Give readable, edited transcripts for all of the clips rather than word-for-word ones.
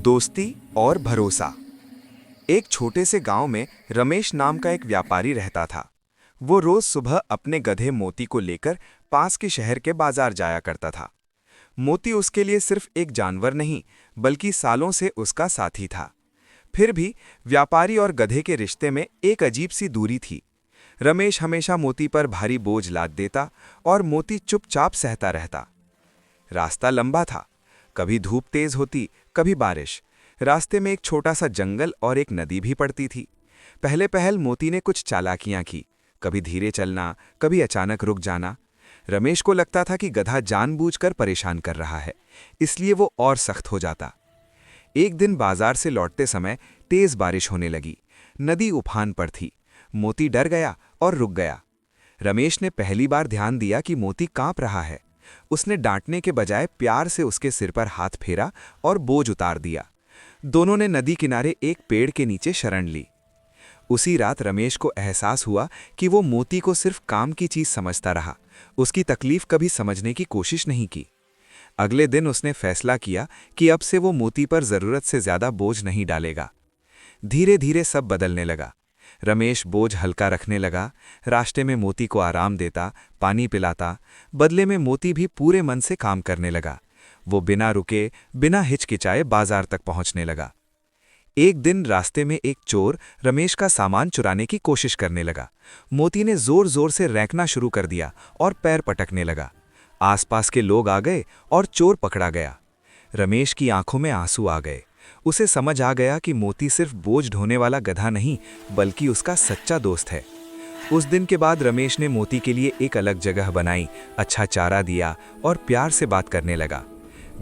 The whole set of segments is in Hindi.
दोस्ती और भरोसा। एक छोटे से गांव में रमेश नाम का एक व्यापारी रहता था। वो रोज सुबह अपने गधे मोती को लेकर पास के शहर के बाजार जाया करता था। मोती उसके लिए सिर्फ एक जानवर नहीं, बल्कि सालों से उसका साथी था। फिर भी व्यापारी और गधे के रिश्ते में एक अजीब सी दूरी थी। रमेश हमेशा मोती पर भारी बोझ लाद देता और मोती चुपचाप सहता रहता। रास्ता लंबा था, कभी धूप तेज होती, कभी बारिश। रास्ते में एक छोटा सा जंगल और एक नदी भी पड़ती थी। पहले पहल मोती ने कुछ चालाकियां की, कभी धीरे चलना, कभी अचानक रुक जाना। रमेश को लगता था कि गधा जानबूझकर परेशान कर रहा है, इसलिए वो और सख्त हो जाता। एक दिन बाजार से लौटते समय तेज बारिश होने लगी। नदी उफान पर थी। मोती डर गया और रुक गया। रमेश ने पहली बार ध्यान दिया कि मोती कांप रहा है। उसने डांटने के बजाय प्यार से उसके सिर पर हाथ फेरा और बोझ उतार दिया। दोनों ने नदी किनारे एक पेड़ के नीचे शरण ली। उसी रात रमेश को एहसास हुआ कि वो मोती को सिर्फ काम की चीज समझता रहा, उसकी तकलीफ कभी समझने की कोशिश नहीं की। अगले दिन उसने फैसला किया कि अब से वो मोती पर जरूरत से ज्यादा बोझ नहीं डालेगा। धीरे धीरे सब बदलने लगा। रमेश बोझ हल्का रखने लगा, रास्ते में मोती को आराम देता, पानी पिलाता। बदले में मोती भी पूरे मन से काम करने लगा। वो बिना रुके, बिना हिचकिचाए बाजार तक पहुंचने लगा। एक दिन रास्ते में एक चोर रमेश का सामान चुराने की कोशिश करने लगा। मोती ने जोर जोर से रैंकना शुरू कर दिया और पैर पटकने लगा। आसपास के लोग आ गए और चोर पकड़ा गया। रमेश की आंखों में आंसू आ गए। उसे समझ आ गया कि मोती सिर्फ बोझ ढोने वाला गधा नहीं, बल्कि उसका सच्चा दोस्त है। उस दिन के बाद रमेश ने मोती के लिए एक अलग जगह बनाई, अच्छा चारा दिया और प्यार से बात करने लगा।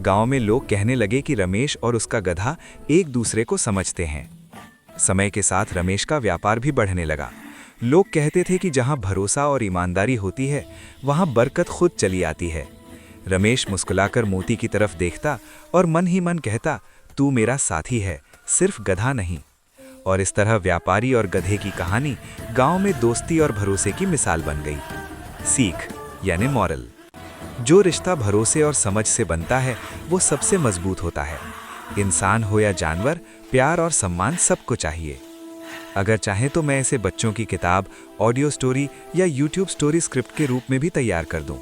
गांव में लोग कहने लगे कि रमेश और उसका गधा एक दूसरे को समझते हैं। समय के साथ रमेश का व्यापार भी बढ़ने लगा। लोग कहते थे कि जहां भरोसा और ईमानदारी होती है, वहां बरकत खुद चली आती है। रमेश मुस्कुराकर मोती की तरफ देखता और मन ही मन कहता, तू मेरा साथी है, सिर्फ गधा नहीं। और इस तरह व्यापारी और गधे की कहानी गांव में दोस्ती और भरोसे की मिसाल बन गई। सीख यानी मॉरल, जो रिश्ता भरोसे और समझ से बनता है वो सबसे मजबूत होता है। इंसान हो या जानवर, प्यार और सम्मान सबको चाहिए। अगर चाहें तो मैं इसे बच्चों की किताब, ऑडियो स्टोरी या यूट्यूब स्टोरी स्क्रिप्ट के रूप में भी तैयार कर दूं।